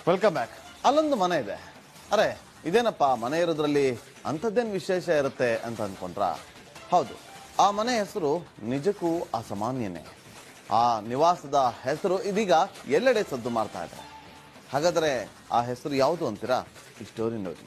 Welcome back. ಅಲ್ಲೊಂದು ಮನೆ ಇದೆ. ಅರೆ ಇದೇನಪ್ಪ ಮನೆ ಇರೋದ್ರಲ್ಲಿ ಅಂಥದ್ದೇನು ವಿಶೇಷ ಇರುತ್ತೆ ಅಂತ ಅಂದ್ಕೊಂಡ್ರ? ಹೌದು, ಆ ಮನೆ ಹೆಸರು ನಿಜಕ್ಕೂ ಅಸಾಮಾನ್ಯನೇ. ಆ ನಿವಾಸದ ಹೆಸರು ಇದೀಗ ಎಲ್ಲೆಡೆ ಸದ್ದು ಮಾಡ್ತಾ ಇದೆ. ಹಾಗಾದರೆ ಆ ಹೆಸರು ಯಾವುದು ಅಂತೀರಾ? ಈ ಸ್ಟೋರಿ ನೋಡಿ.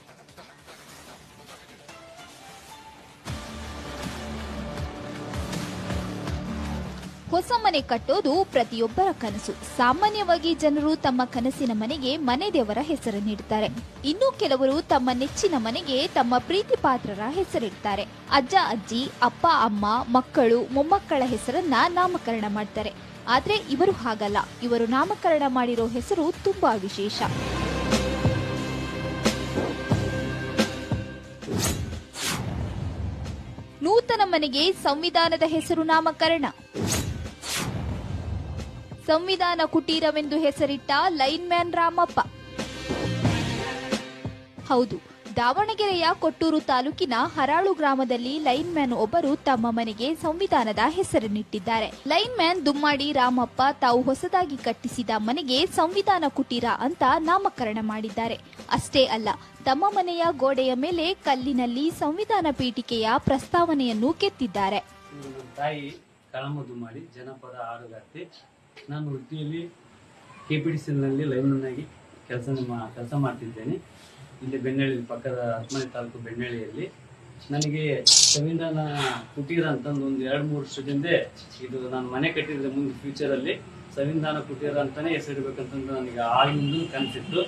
ಹೊಸ ಮನೆ ಕಟ್ಟೋದು ಪ್ರತಿಯೊಬ್ಬರ ಕನಸು. ಸಾಮಾನ್ಯವಾಗಿ ಜನರು ತಮ್ಮ ಕನಸಿನ ಮನೆಗೆ ಮನೆ ದೇವರ ಹೆಸರು ನೀಡುತ್ತಾರೆ. ಇನ್ನು ಕೆಲವರು ತಮ್ಮ ನೆಚ್ಚಿನ ಮನೆಗೆ ತಮ್ಮ ಪ್ರೀತಿ ಪಾತ್ರರ ಹೆಸರಿಡ್ತಾರೆ. ಅಜ್ಜ ಅಜ್ಜಿ, ಅಪ್ಪ ಅಮ್ಮ, ಮಕ್ಕಳು, ಮೊಮ್ಮಕ್ಕಳ ಹೆಸರನ್ನ ನಾಮಕರಣ ಮಾಡ್ತಾರೆ. ಆದ್ರೆ ಇವರು ಹಾಗಲ್ಲ. ಇವರು ನಾಮಕರಣ ಮಾಡಿರೋ ಹೆಸರು ತುಂಬಾ ವಿಶೇಷ. ನೂತನ ಮನೆಗೆ ಸಂವಿಧಾನದ ಹೆಸರು ನಾಮಕರಣ. ಸಂವಿಧಾನ ಕುಟೀರವೆಂದು ಹೆಸರಿಟ್ಟ ಲೈನ್ ಮ್ಯಾನ್ ರಾಮಪ್ಪ. ಹೌದು, ದಾವಣಗೆರೆಯ ಕೊಟ್ಟೂರು ತಾಲೂಕಿನ ಹರಾಳು ಗ್ರಾಮದಲ್ಲಿ ಲೈನ್ ಮ್ಯಾನ್ ಒಬ್ಬರು ತಮ್ಮ ಮನೆಗೆ ಸಂವಿಧಾನದ ಹೆಸರನ್ನಿಟ್ಟಿದ್ದಾರೆ. ಲೈನ್ ಮ್ಯಾನ್ ದುಮ್ಮಾಡಿ ರಾಮಪ್ಪ ತಾವು ಹೊಸದಾಗಿ ಕಟ್ಟಿಸಿದ ಮನೆಗೆ ಸಂವಿಧಾನ ಕುಟೀರ ಅಂತ ನಾಮಕರಣ ಮಾಡಿದ್ದಾರೆ. ಅಷ್ಟೇ ಅಲ್ಲ, ತಮ್ಮ ಮನೆಯ ಗೋಡೆಯ ಮೇಲೆ ಕಲ್ಲಿನಲ್ಲಿ ಸಂವಿಧಾನ ಪೀಠಿಕೆಯ ಪ್ರಸ್ತಾವನೆಯನ್ನು ಕೆತ್ತಿದ್ದಾರೆ. ತಾಯಿ ಕಳಮದು ಮಾಡಿ ಜನಪದ ಹಾಡುಗಾರ್ತಿ. ನಾನು ವೃತ್ತಿಯಲ್ಲಿ ಕೆಪಿಟಿಸಿನಲ್ಲಿ ಲೈನ್ಮನ್ ಆಗಿ ಕೆಲಸ ಮಾಡ್ತಿದ್ದೇನೆ. ಇಲ್ಲಿ ಬೆನ್ನಳ್ಳಿ ಪಕ್ಕದ ಹತ್ತಮನೆ ತಾಲೂಕು ಬೆನ್ನಳ್ಳಿಯಲ್ಲಿ ನನಗೆ ಸಂವಿಧಾನ ಕುಟೀರ ಅಂತಂದು ಒಂದು 2-3 ವರ್ಷದಿಂದ ಇದು ನಾನು ಮನೆ ಕಟ್ಟಿದ್ರೆ ಮುಂದೆ ಫ್ಯೂಚರಲ್ಲಿ ಸಂವಿಧಾನ ಕುಟೀರ ಅಂತಾನೆ ಹೆಸರಿಡ್ಬೇಕಂತಂದು ನನಗೆ ಆಗಿಂದು ಕನಸಿತ್ತು.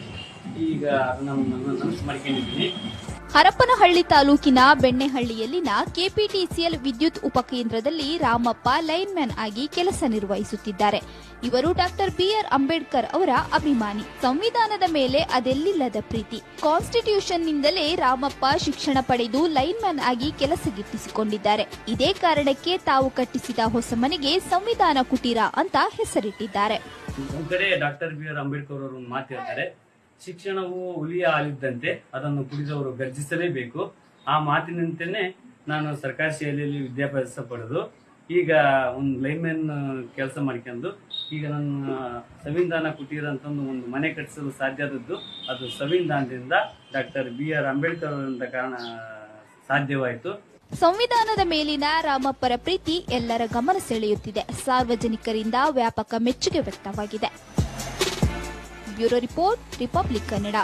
ಈಗ ನಾನು ನನಸು ಮಾಡ್ಕೊಂಡಿದ್ದೀನಿ. ಹರಪನಹಳ್ಳಿ ತಾಲೂಕಿನ ಬೆಣ್ಣೆಹಳ್ಳಿಯಲ್ಲಿನ ಕೆಪಿಟಿಸಿಎಲ್ ವಿದ್ಯುತ್ ಉಪಕೇಂದ್ರದಲ್ಲಿ ರಾಮಪ್ಪ ಲೈನ್ ಮ್ಯಾನ್ ಆಗಿ ಕೆಲಸ ನಿರ್ವಹಿಸುತ್ತಿದ್ದಾರೆ. ಇವರು ಡಾಕ್ಟರ್ ಬಿಆರ್ ಅಂಬೇಡ್ಕರ್ ಅವರ ಅಭಿಮಾನಿ. ಸಂವಿಧಾನದ ಮೇಲೆ ಅದೆಲ್ಲಿಲ್ಲದ ಪ್ರೀತಿ. ಕಾನ್ಸ್ಟಿಟ್ಯೂಷನ್ನಿಂದಲೇ ರಾಮಪ್ಪ ಶಿಕ್ಷಣ ಪಡೆದು ಲೈನ್ ಮ್ಯಾನ್ ಆಗಿ ಕೆಲಸ ಗಿಟ್ಟಿಸಿಕೊಂಡಿದ್ದಾರೆ. ಇದೇ ಕಾರಣಕ್ಕೆ ತಾವು ಕಟ್ಟಿಸಿದ ಹೊಸ ಮನೆಗೆ ಸಂವಿಧಾನ ಕುಟೀರ ಅಂತ ಹೆಸರಿಟ್ಟಿದ್ದಾರೆ. ಡಾಕ್ಟರ್ ಬಿಆರ್ ಅಂಬೇಡ್ಕರ್ ಅವರು ಮಾತು ಹೇಳ್ತಾರೆ, ಶಿಕ್ಷಣವು ಹುಲಿಯ ಹಾಲಿದ್ದಂತೆ, ಅದನ್ನು ಕುಡಿದವರು ಗರ್ಜಿಸಲೇಬೇಕು. ಆ ಮಾತಿನಂತೆಯೇ ನಾನು ಸರ್ಕಾರಿ ಶಾಲೆಯಲ್ಲಿ ವಿದ್ಯಾಭ್ಯಾಸ ಪಡೆದು ಈಗ ಒಂದು ಲೈನ್ಮನ್ ಕೆಲಸ ಮಾಡ್ಕೊಂಡು ಈಗ ನನ್ನ ಸಂವಿಧಾನ ಕುಟೀರ ಅಂತಂದು ಒಂದು ಮನೆ ಕಟ್ಟಿಸಲು ಸಾಧ್ಯ ಆದದ್ದು ಅದು ಸಂವಿಧಾನದಿಂದ ಡಾಕ್ಟರ್ ಬಿಆರ್ ಅಂಬೇಡ್ಕರ್ ಅವರಿಂದ ಕಾರಣ ಸಾಧ್ಯವಾಯಿತು. ಸಂವಿಧಾನದ ಮೇಲಿನ ರಾಮಪ್ಪರ ಪ್ರೀತಿ ಎಲ್ಲರ ಗಮನ ಸೆಳೆಯುತ್ತಿದೆ. ಸಾರ್ವಜನಿಕರಿಂದ ವ್ಯಾಪಕ ಮೆಚ್ಚುಗೆ ವ್ಯಕ್ತವಾಗಿದೆ. Bureau report, republic Kannada.